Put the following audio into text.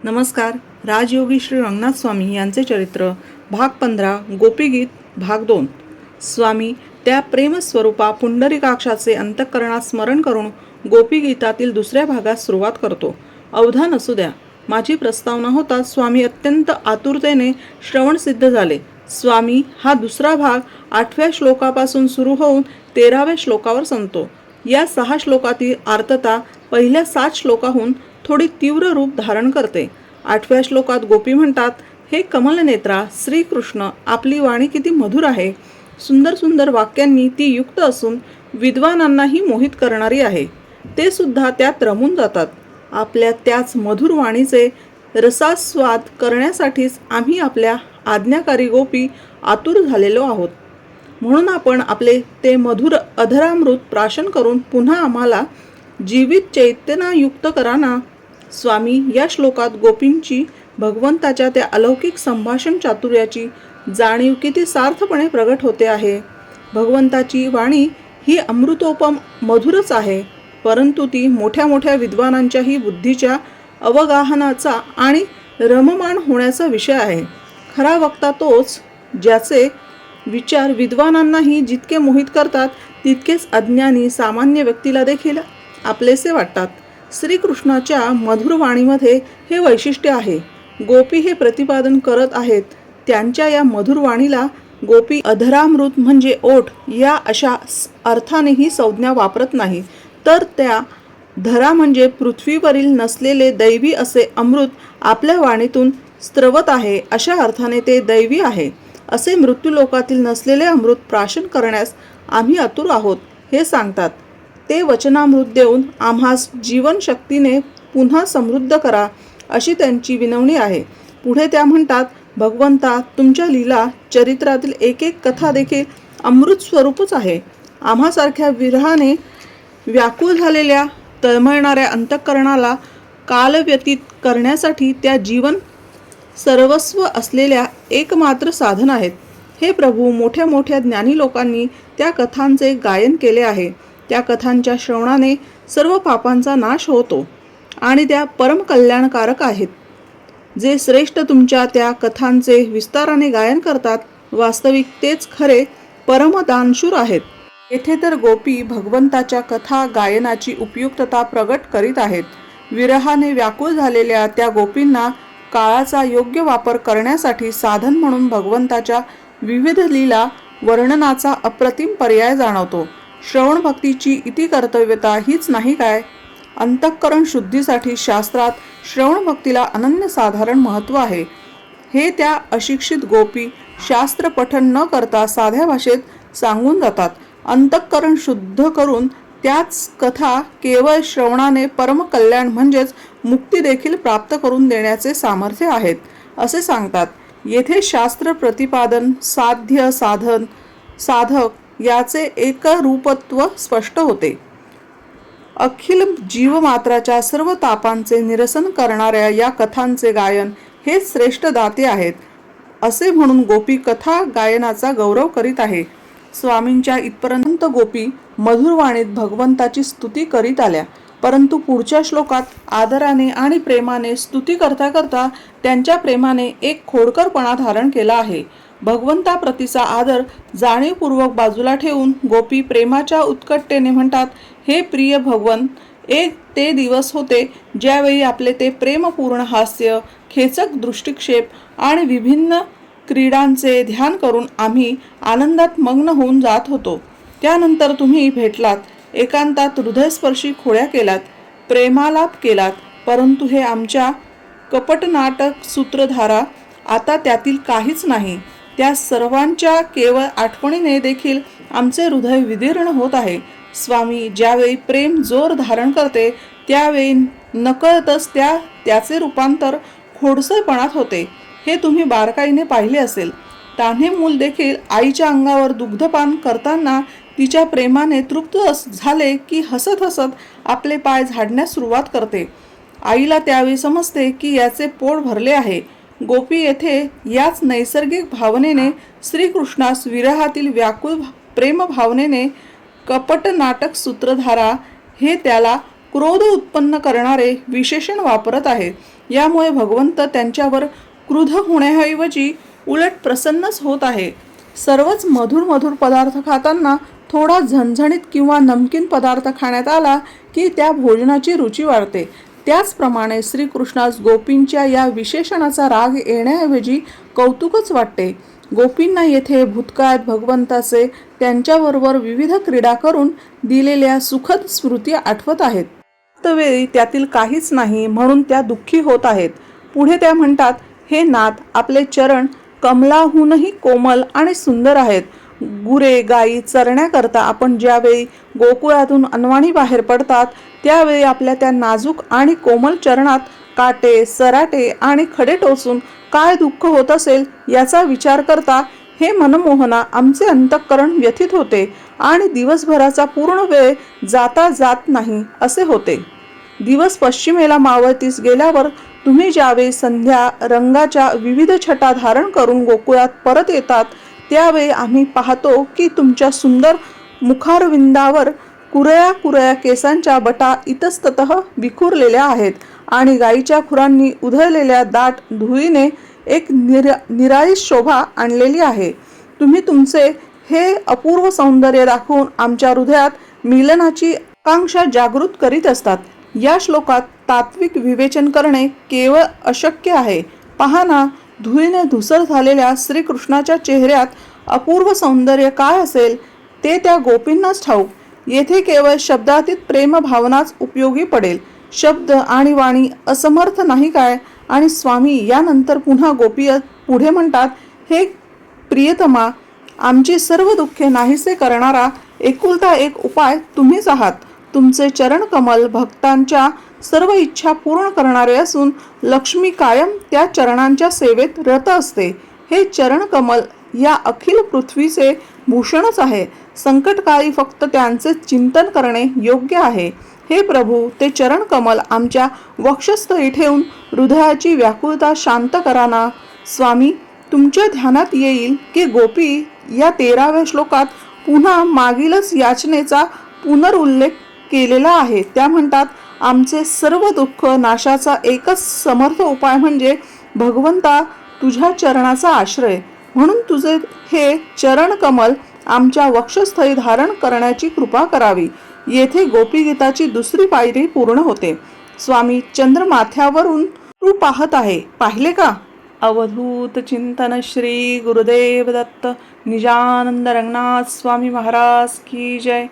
नमस्कार. राजयोगी श्री रंगनाथ स्वामी यांचे चरित्र भाग 15 गोपीगीत भाग 2. स्वामी त्या प्रेमस्वरूपा पुंडरीकाक्षाचे अंतःकरणात स्मरण करून गोपीगीतातील दुसऱ्या भागात सुरुवात करतो. अवधान असू द्या. माझी प्रस्तावना होता स्वामी अत्यंत आतुरतेने श्रवण सिद्ध झाले. स्वामी हा दुसरा भाग 8व्या श्लोकापासून सुरू होऊन 13व्या श्लोकावर संपतो. या 6 श्लोकातील आर्तता पहिल्या 7 श्लोकाहून थोडी तीव्र रूप धारण करते. 8व्या श्लोकात गोपी म्हणतात, हे कमलनेत्रा श्रीकृष्ण, आपली वाणी किती मधुर आहे. सुंदर सुंदर वाक्यांनी ती युक्त असून विद्वानांनाही मोहित करणारी आहे. ते सुद्धा त्यात रमून जातात. आपल्या त्याच मधुर वाणीचे रसास्वाद करण्यासाठीच आम्ही आपल्या आज्ञाकारी गोपी आतुर झालेलो आहोत. म्हणून आपण आपले ते मधुर अधरामृत प्राशन करून पुन्हा आम्हाला जीवित चैतन्ययुक्त करा ना. स्वामी या श्लोकात गोपींची भगवंताच्या त्या अलौकिक संभाषण चातुर्याची जाणीव किती सार्थपणे प्रगट होते आहे. भगवंताची वाणी ही अमृतोपम मधुरच आहे, परंतु ती मोठ्या मोठ्या विद्वानांच्याही बुद्धीच्या अवगाहनाचा आणि रममाण होण्याचा विषय आहे. खरा वक्ता तोच ज्याचे विचार विद्वानांनाही जितके मोहित करतात तितकेच अज्ञानी सामान्य व्यक्तीला देखील आपलेसे वाटतात. श्रीकृष्णाच्या मधुर वाणीमध्ये हे वैशिष्ट्य आहे. गोपी हे प्रतिपादन करत आहेत. त्यांच्या या मधुर वाणीला गोपी अधरामृत म्हणजे ओठ या अशा अर्थाने ही संज्ञा वापरत नाही, तर त्या धरा म्हणजे पृथ्वीवरील नसलेले दैवी असे अमृत आपल्या वाणीतून स्त्रवत आहे, अशा अर्थाने ते दैवी आहे. असे मृत्यूलोकातील नसलेले अमृत प्राशन करण्यास आम्ही आतुर आहोत हे सांगतात. ते वचनामृत देऊन आम्हास जीवनशक्तीने पुन्हा समृद्ध करा, अशी त्यांची विनवणी आहे. पुढे त्या म्हणतात, भगवंता, तुमच्या लीला चरित्रातील एक एक कथा देखील अमृत स्वरूपच आहे. आम्हासारख्या विरहाने व्याकुळ झालेल्या तळमळणाऱ्या अंतःकरणाला काल व्यतीत करण्यासाठी त्या जीवन सर्वस्व असलेल्या एकमात्र साधन आहेत. हे प्रभू, मोठ्या मोठ्या ज्ञानी लोकांनी त्या कथांचे गायन केले आहे. त्या कथांच्या श्रवणाने सर्व पापांचा नाश होतो आणि त्या परमकल्याणकारक आहेत. जे श्रेष्ठ तुमच्या त्या कथांचे विस्ताराने गायन करतात, वास्तविक तेच खरे परमदानशूर आहेत. येथे तर गोपी भगवंताच्या कथा गायनाची उपयुक्तता प्रगट करीत आहेत. विरहाने व्याकुळ झालेल्या त्या गोपींना काळाचा योग्य वापर करण्यासाठी साधन म्हणून भगवंताच्या विविध लीला वर्णनाचा अप्रतिम पर्याय जाणवतो. श्रवण भक्तीची इति कर्तव्यता हीच नाही काय? अंतःकरण शुद्धीसाठी शास्त्रात श्रवण भक्तीला अनन्यसाधारण महत्त्व आहे. हे त्या अशिक्षित गोपी शास्त्र पठन न करता साध्या भाषेत सांगून जातात. अंतःकरण शुद्ध करून त्याच कथा केवळ श्रवणाने परमकल्याण म्हणजेच मुक्ती देखील प्राप्त करून देण्याचे सामर्थ्य आहेत, असे सांगतात. येथे शास्त्र प्रतिपादन, साध्य, साधन, साधक याचे एकरूपत्व स्पष्ट होते. अखिल जीवमात्राच्या सर्व तापांचे निरसन करणाऱ्या या कथांचे गायन हेच श्रेष्ठ दाते आहेत, असे म्हणून गोपी कथा गायनाचा गौरव करीत आहे. स्वामींच्या इथपर्यंत गोपी मधुर वाणीत भगवंताची स्तुती करीत आल्या, परंतु पुढच्या श्लोकात आदराने आणि प्रेमाने स्तुती करता करता त्यांच्या प्रेमाने एक खोडकरपणा धारण केला आहे. भगवंताप्रतीचा आदर जाणीवपूर्वक बाजूला ठेवून गोपी प्रेमाच्या उत्कटतेने म्हणतात, हे प्रिय भगवन, एक ते दिवस होते ज्यावेळी आपले ते प्रेमपूर्ण हास्य, खेचक दृष्टिक्षेप आणि विभिन्न क्रीडांचे ध्यान करून आम्ही आनंदात मग्न होऊन जात होतो. त्यानंतर तुम्ही भेटलात, एकांतात हृदयस्पर्शी खोड्या केलात, प्रेमालाप केलात, परंतु हे आमच्या कपटनाटक सूत्रधारा, आता त्यातील काहीच नाही. त्या सर्वांच्या केवळ आठवणीने देखील आमचे हृदय विदीर्ण होत आहे. स्वामी, ज्यावेळी प्रेम जोर धारण करते त्यावेळी नकळतच त्याचे रूपांतर खोडसरपणात होते. हे तुम्ही बारकाईने पाहिले असेल. तान्हे मूल देखील आईच्या अंगावर दुग्धपान करताना तिच्या प्रेमाने तृप्त झाले की हसत हसत आपले पाय झाडण्यास सुरुवात करते. आईला त्यावेळी समजते की याचे पोट भरले आहे. गोपी येथे याच नैसर्गिक भावनेने श्रीकृष्णास विरहातील व्याकुळ प्रेम भावनेने कपट नाटक सूत्रधारा हे त्याला क्रोध उत्पन्न करणारे विशेषण वापरत आहे. यामुळे भगवंत त्यांच्यावर क्रुद्ध होण्याऐवजी उलट प्रसन्नच होत आहे. सर्वच मधुर मधुर पदार्थ खाताना थोडा झणझणीत किंवा नमकीन पदार्थ खाण्यात आला की त्या भोजनाची रुची वाढते. त्याचप्रमाणे श्रीकृष्णास गोपींच्या या विशेषणाचा राग येण्याऐवजी कौतुकच वाटते. गोपींना येथे भूतकाळात भगवंताचे त्यांच्याबरोबर विविध क्रीडा करून दिलेल्या सुखद स्मृती आठवत आहेत. वास्तवेळी त्यातील काहीच नाही म्हणून त्या दुःखी होत आहेत. पुढे त्या म्हणतात, हे नाथ, आपले चरण कमलाहूनही कोमल आणि सुंदर आहेत. गुरे गायी चरण्याकरता आपण ज्यावेळी गोकुळातून अनवाणी बाहेर पडतात त्यावेळी आपल्या त्या नाजूक आणि कोमल चरणात काटे, सराटे आणि खडे टोचून काय दुःख होत असेल याचा विचार करता हे मनमोहना आमचे अंतःकरण व्यथित होते आणि दिवसभराचा पूर्ण वेळ जाता जात नाही असे होते. दिवस पश्चिमेला मावळतीस गेल्यावर तुम्ही ज्यावेळी संध्या रंगाच्या विविध छटा धारण करून गोकुळात परत येतात त्यावेळी आम्ही पाहतो की तुमच्या सुंदर मुखारविंदावर कुरळ्या कुरळ्या केसांच्या बटा इतस्ततः विखुरलेल्या आहेत आणि गायीच्या खुरांनी उधळलेल्या दाट धुळीने एक निराळी शोभा आणलेली आहे. तुम्ही तुमचे हे अपूर्व सौंदर्य दाखवून आमच्या हृदयात मिलनाची आकांक्षा जागृत करीत असतात. या श्लोकात तात्विक विवेचन करणे केवळ अशक्य आहे. पहा ना, धुळीने धुसर झालेल्या श्रीकृष्णाच्या चेहऱ्यात अपूर्व सौंदर्य काय असेल ते त्या गोपींनाच ठाऊक. येथे केवळ शब्दातीत प्रेम भावनाच उपयोगी पडेल. शब्द आणि वाणी असमर्थ नाही काय? आणि स्वामी यानंतर पुन्हा गोपी पुढे म्हणतात, हे प्रियतमा, आमची सर्व दुःखे नाहीसे करणारा एकुलता एक उपाय तुम्हीच आहात. तुमचे चरण कमल भक्तांच्या सर्व इच्छा पूर्ण करणारे असून लक्ष्मी कायम त्या चरणांच्या सेवेत रत असते. हे चरण कमल या अखिल पृथ्वीचे भूषणच आहे. संकटकाळी फक्त त्यांचे चिंतन करणे योग्य आहे. हे प्रभू, ते चरण कमल आमच्या वक्षस्थळी ठेवून हृदयाची व्याकुळता शांत करा ना. स्वामी, तुमच्या ध्यानात येईल की गोपी या 13व्या श्लोकात पुन्हा मागीलच याचनेचा पुनरुल्लेख केलेला आहे. त्या म्हणतात, आमचे सर्व दुःख नाशाचा एकच समर्थ उपाय म्हणजे भगवंता तुझ्या चरणाचा आश्रय. म्हणून तुझे हे चरण कमल आमच्या वक्षस्थळी धारण करण्याची कृपा करावी. येथे गोपीगीताची दुसरी पायरी पूर्ण होते. स्वामी, चंद्र माथ्यावरून तू पाहत आहे, पाहिले का? अवधूत चिंतन श्री गुरुदेव दत्त निजानंद रंगनाथ स्वामी महाराज की जय.